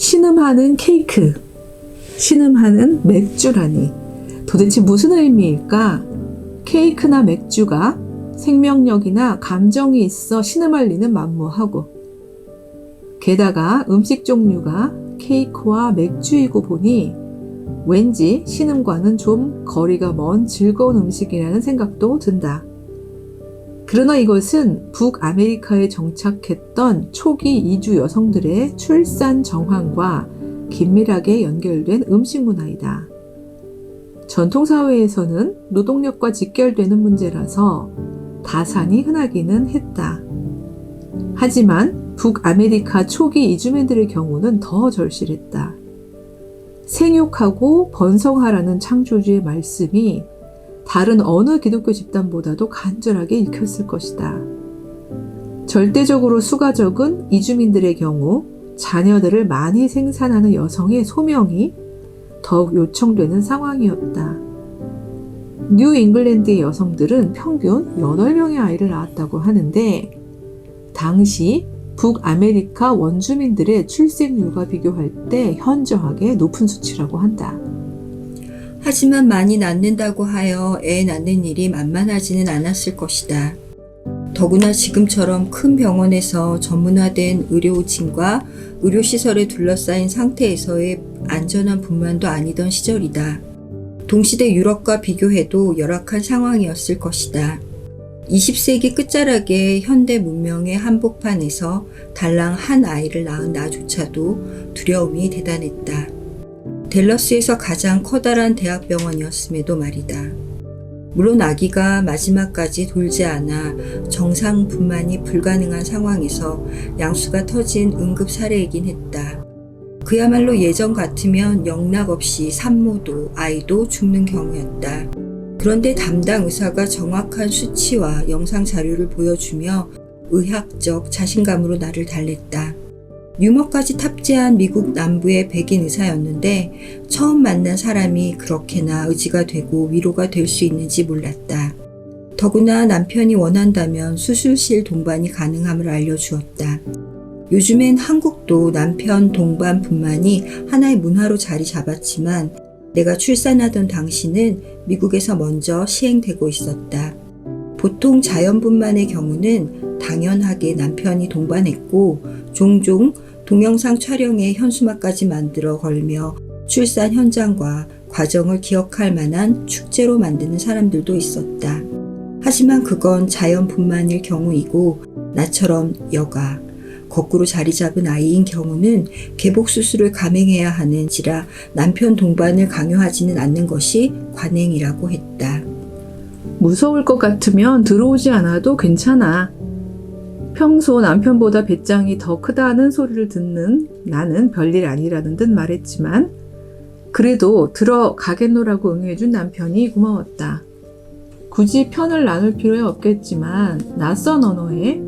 신음하는 케이크, 신음하는 맥주라니 도대체 무슨 의미일까? 케이크나 맥주가 생명력이나 감정이 있어 신음할 리는 만무하고, 게다가 음식 종류가 케이크와 맥주이고 보니 왠지 신음과는 좀 거리가 먼 즐거운 음식이라는 생각도 든다. 그러나 이것은 북아메리카에 정착했던 초기 이주 여성들의 출산 정황과 긴밀하게 연결된 음식 문화이다. 전통사회에서는 노동력과 직결되는 문제라서 다산이 흔하기는 했다. 하지만 북아메리카 초기 이주민들의 경우는 더 절실했다. 생육하고 번성하라는 창조주의 말씀이 다른 어느 기독교 집단보다도 간절하게 읽혔을 것이다. 절대적으로 수가 적은 이주민들의 경우 자녀들을 많이 생산하는 여성의 소명이 더욱 요청되는 상황이었다. 뉴 잉글랜드의 여성들은 평균 8명의 아이를 낳았다고 하는데, 당시 북아메리카 원주민들의 출생률과 비교할 때 현저하게 높은 수치라고 한다. 하지만 많이 낳는다고 하여 애 낳는 일이 만만하지는 않았을 것이다. 더구나 지금처럼 큰 병원에서 전문화된 의료진과 의료시설에 둘러싸인 상태에서의 안전한 분만도 아니던 시절이다. 동시대 유럽과 비교해도 열악한 상황이었을 것이다. 20세기 끝자락에 현대 문명의 한복판에서 달랑 한 아이를 낳은 나조차도 두려움이 대단했다. 댈러스에서 가장 커다란 대학병원이었음에도 말이다. 물론 아기가 마지막까지 돌지 않아 정상 분만이 불가능한 상황에서 양수가 터진 응급 사례이긴 했다. 그야말로 예전 같으면 영락 없이 산모도 아이도 죽는 경우였다. 그런데 담당 의사가 정확한 수치와 영상 자료를 보여주며 의학적 자신감으로 나를 달랬다. 유머까지 탑재한 미국 남부의 백인 의사였는데 처음 만난 사람이 그렇게나 의지가 되고 위로가 될 수 있는지 몰랐다. 더구나 남편이 원한다면 수술실 동반이 가능함을 알려주었다. 요즘엔 한국도 남편 동반 분만이 하나의 문화로 자리 잡았지만 내가 출산하던 당시는 미국에서 먼저 시행되고 있었다. 보통 자연분만의 경우는 당연하게 남편이 동반했고 종종 동영상 촬영에 현수막까지 만들어 걸며 출산 현장과 과정을 기억할 만한 축제로 만드는 사람들도 있었다. 하지만 그건 자연분만일 경우이고 나처럼 여가, 거꾸로 자리 잡은 아이인 경우는 개복수술을 감행해야 하는지라 남편 동반을 강요하지는 않는 것이 관행이라고 했다. 무서울 것 같으면 들어오지 않아도 괜찮아. 평소 남편보다 배짱이 더 크다는 소리를 듣는 나는 별일 아니라는 듯 말했지만 그래도 들어가겠노라고 응해준 남편이 고마웠다. 굳이 편을 나눌 필요야 없겠지만 낯선 언어에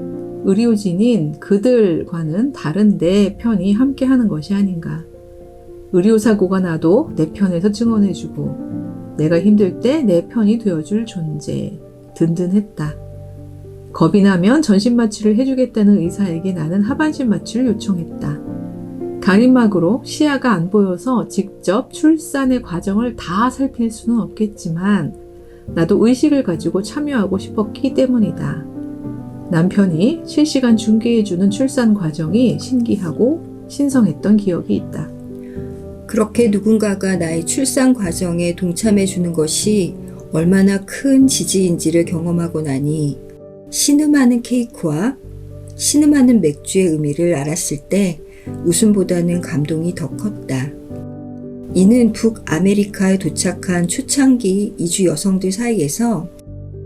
의료진인 그들과는 다른 내 편이 함께하는 것이 아닌가. 의료사고가 나도 내 편에서 증언해주고 내가 힘들 때 내 편이 되어줄 존재. 든든했다. 겁이 나면 전신마취를 해주겠다는 의사에게 나는 하반신 마취를 요청했다. 가림막으로 시야가 안 보여서 직접 출산의 과정을 다 살필 수는 없겠지만 나도 의식을 가지고 참여하고 싶었기 때문이다. 남편이 실시간 중계해주는 출산 과정이 신기하고 신성했던 기억이 있다. 그렇게 누군가가 나의 출산 과정에 동참해주는 것이 얼마나 큰 지지인지를 경험하고 나니 신음하는 케이크와 신음하는 맥주의 의미를 알았을 때 웃음보다는 감동이 더 컸다. 이는 북아메리카에 도착한 초창기 이주 여성들 사이에서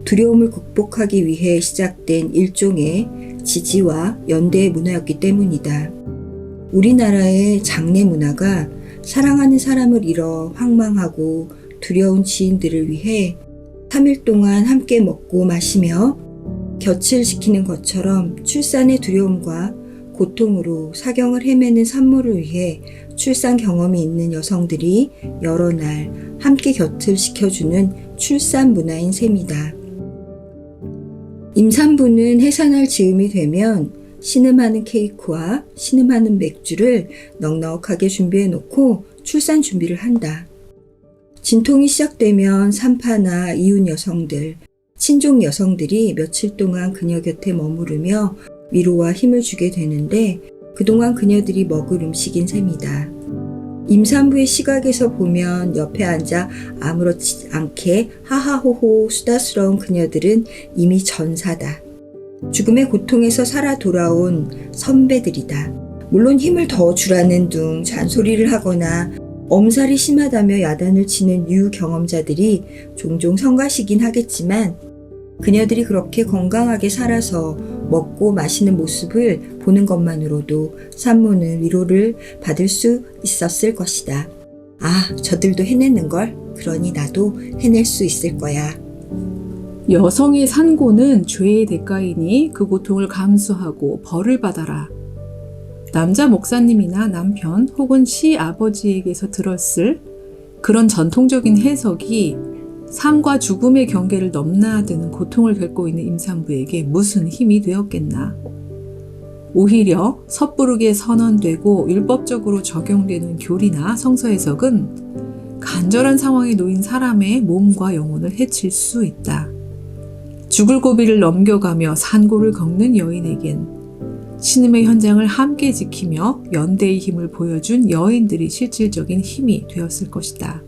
두려움을 극복하기 위해 시작된 일종의 지지와 연대의 문화였기 때문이다. 우리나라의 장례 문화가 사랑하는 사람을 잃어 황망하고 두려운 지인들을 위해 3일 동안 함께 먹고 마시며 곁을 지키는 것처럼 출산의 두려움과 고통으로 사경을 헤매는 산모를 위해 출산 경험이 있는 여성들이 여러 날 함께 곁을 지켜주는 출산 문화인 셈이다. 임산부는 해산할 즈음이 되면 신음하는 케이크와 신음하는 맥주를 넉넉하게 준비해 놓고 출산 준비를 한다. 진통이 시작되면 산파나 이웃 여성들, 친족 여성들이 며칠 동안 그녀 곁에 머무르며 위로와 힘을 주게 되는데 그동안 그녀들이 먹을 음식인 셈이다. 임산부의 시각에서 보면 옆에 앉아 아무렇지 않게 하하호호 수다스러운 그녀들은 이미 전사다. 죽음의 고통에서 살아 돌아온 선배들이다. 물론 힘을 더 주라는 둥 잔소리를 하거나 엄살이 심하다며 야단을 치는 유경험자들이 종종 성가시긴 하겠지만 그녀들이 그렇게 건강하게 살아서 먹고 마시는 모습을 보는 것만으로도 산모는 위로를 받을 수 있었을 것이다. 아, 저들도 해냈는걸? 그러니 나도 해낼 수 있을 거야. 여성의 산고는 죄의 대가이니 그 고통을 감수하고 벌을 받아라. 남자 목사님이나 남편 혹은 시아버지에게서 들었을 그런 전통적인 해석이 삶과 죽음의 경계를 넘나드는 고통을 겪고 있는 임산부에게 무슨 힘이 되었겠나. 오히려 섣부르게 선언되고 율법적으로 적용되는 교리나 성서 해석은 간절한 상황에 놓인 사람의 몸과 영혼을 해칠 수 있다. 죽을 고비를 넘겨가며 산고를 겪는 여인에겐 신음의 현장을 함께 지키며 연대의 힘을 보여준 여인들이 실질적인 힘이 되었을 것이다.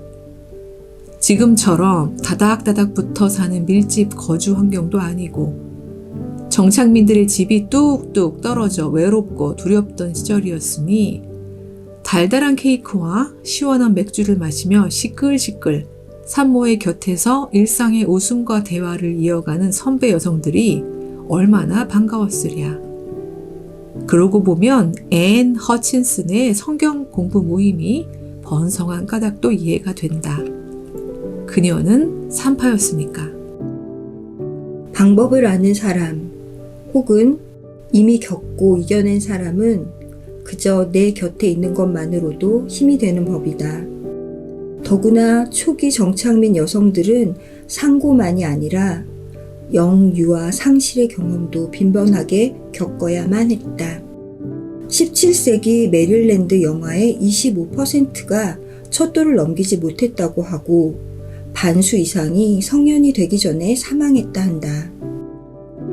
지금처럼 다닥다닥 붙어 사는 밀집 거주 환경도 아니고 정착민들의 집이 뚝뚝 떨어져 외롭고 두렵던 시절이었으니 달달한 케이크와 시원한 맥주를 마시며 시끌시끌 산모의 곁에서 일상의 웃음과 대화를 이어가는 선배 여성들이 얼마나 반가웠으랴. 그러고 보면 앤 허친슨의 성경 공부 모임이 번성한 까닭도 이해가 된다. 그녀는 산파였으니까. 방법을 아는 사람 혹은 이미 겪고 이겨낸 사람은 그저 내 곁에 있는 것만으로도 힘이 되는 법이다. 더구나 초기 정착민 여성들은 상고만이 아니라 영유아 상실의 경험도 빈번하게 겪어야만 했다. 17세기 메릴랜드 영아의 25%가 첫 돌을 넘기지 못했다고 하고 반수 이상이 성년이 되기 전에 사망했다 한다.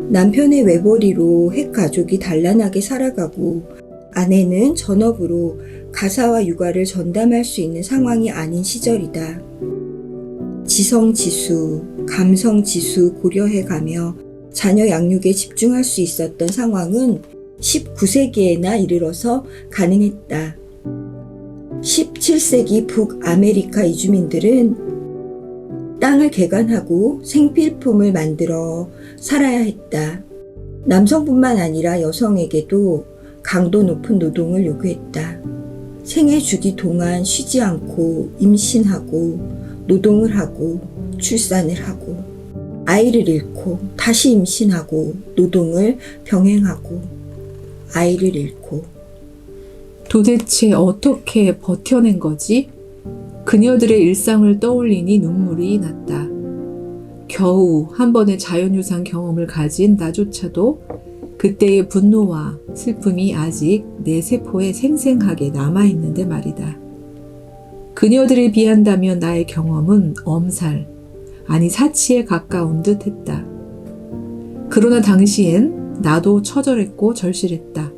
남편의 외벌이로 핵 가족이 단란하게 살아가고 아내는 전업으로 가사와 육아를 전담할 수 있는 상황이 아닌 시절이다. 지성지수, 감성지수 고려해가며 자녀 양육에 집중할 수 있었던 상황은 19세기에나 이르러서 가능했다. 17세기 북아메리카 이주민들은 땅을 개간하고 생필품을 만들어 살아야 했다. 남성뿐만 아니라 여성에게도 강도 높은 노동을 요구했다. 생애 주기 동안 쉬지 않고 임신하고 노동을 하고 출산을 하고 아이를 잃고 다시 임신하고 노동을 병행하고 아이를 잃고. 도대체 어떻게 버텨낸 거지? 그녀들의 일상을 떠올리니 눈물이 났다. 겨우 한 번의 자연유산 경험을 가진 나조차도 그때의 분노와 슬픔이 아직 내 세포에 생생하게 남아있는데 말이다. 그녀들에 비한다면 나의 경험은 엄살, 아니 사치에 가까운 듯 했다. 그러나 당시엔 나도 처절했고 절실했다.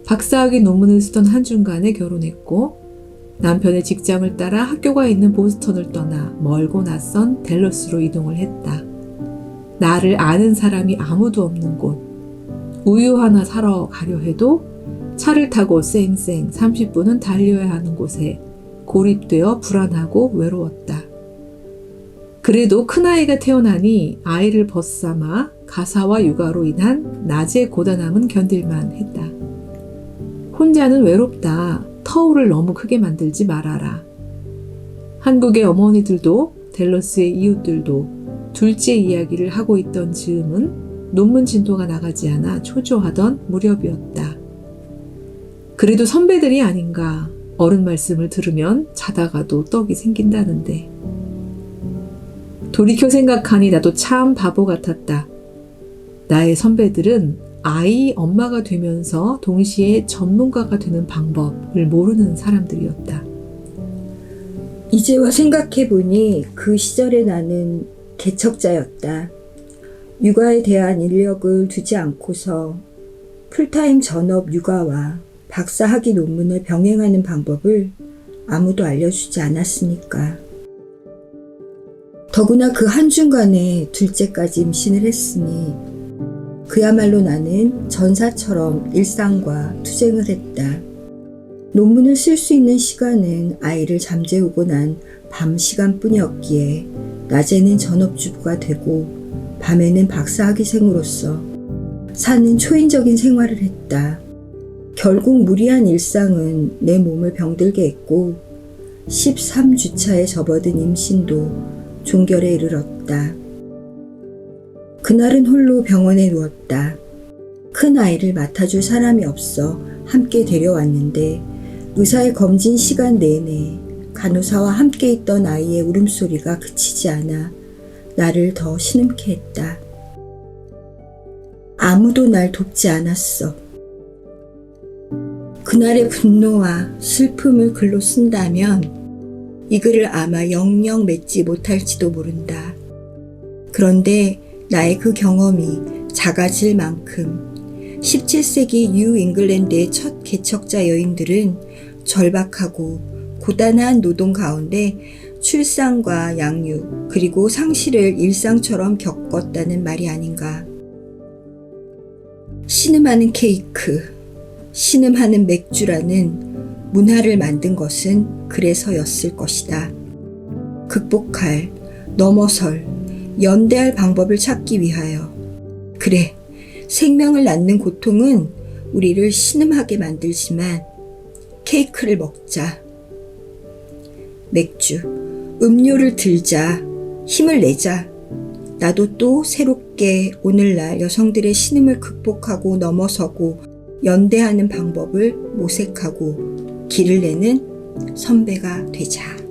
박사학위 논문을 쓰던 한중간에 결혼했고 남편의 직장을 따라 학교가 있는 보스턴을 떠나 멀고 낯선 댈러스로 이동을 했다. 나를 아는 사람이 아무도 없는 곳. 우유 하나 사러 가려 해도 차를 타고 쌩쌩 30분은 달려야 하는 곳에 고립되어 불안하고 외로웠다. 그래도 큰아이가 태어나니 아이를 벗삼아 가사와 육아로 인한 낮의 고단함은 견딜만 했다. 혼자는 외롭다. 터울을 너무 크게 만들지 말아라. 한국의 어머니들도 댈러스의 이웃들도 둘째 이야기를 하고 있던 즈음은 논문 진도가 나가지 않아 초조하던 무렵이었다. 그래도 선배들이 아닌가. 어른 말씀을 들으면 자다가도 떡이 생긴다는데. 돌이켜 생각하니 나도 참 바보 같았다. 나의 선배들은 아이 엄마가 되면서 동시에 전문가가 되는 방법을 모르는 사람들이었다. 이제와 생각해보니 그 시절의 나는 개척자였다. 육아에 대한 인력을 두지 않고서 풀타임 전업 육아와 박사학위 논문을 병행하는 방법을 아무도 알려주지 않았으니까. 더구나 그 한중간에 둘째까지 임신을 했으니 그야말로 나는 전사처럼 일상과 투쟁을 했다. 논문을 쓸 수 있는 시간은 아이를 잠재우고 난 밤 시간뿐이었기에 낮에는 전업주부가 되고 밤에는 박사학위생으로서 사는 초인적인 생활을 했다. 결국 무리한 일상은 내 몸을 병들게 했고 13주차에 접어든 임신도 종결에 이르렀다. 그날은 홀로 병원에 누웠다. 큰 아이를 맡아줄 사람이 없어 함께 데려왔는데 의사의 검진 시간 내내 간호사와 함께 있던 아이의 울음소리가 그치지 않아 나를 더 신음케 했다. 아무도 날 돕지 않았어. 그날의 분노와 슬픔을 글로 쓴다면 이 글을 아마 영영 맺지 못할지도 모른다. 그런데 나의 그 경험이 작아질 만큼 17세기 뉴 잉글랜드의 첫 개척자 여인들은 절박하고 고단한 노동 가운데 출산과 양육 그리고 상실을 일상처럼 겪었다는 말이 아닌가. 신음하는 케이크, 신음하는 맥주라는 문화를 만든 것은 그래서였을 것이다. 극복할, 넘어설, 연대할 방법을 찾기 위하여. 그래, 생명을 낳는 고통은 우리를 신음하게 만들지만 케이크를 먹자. 맥주, 음료를 들자. 힘을 내자. 나도 또 새롭게 오늘날 여성들의 신음을 극복하고 넘어서고 연대하는 방법을 모색하고 길을 내는 선배가 되자.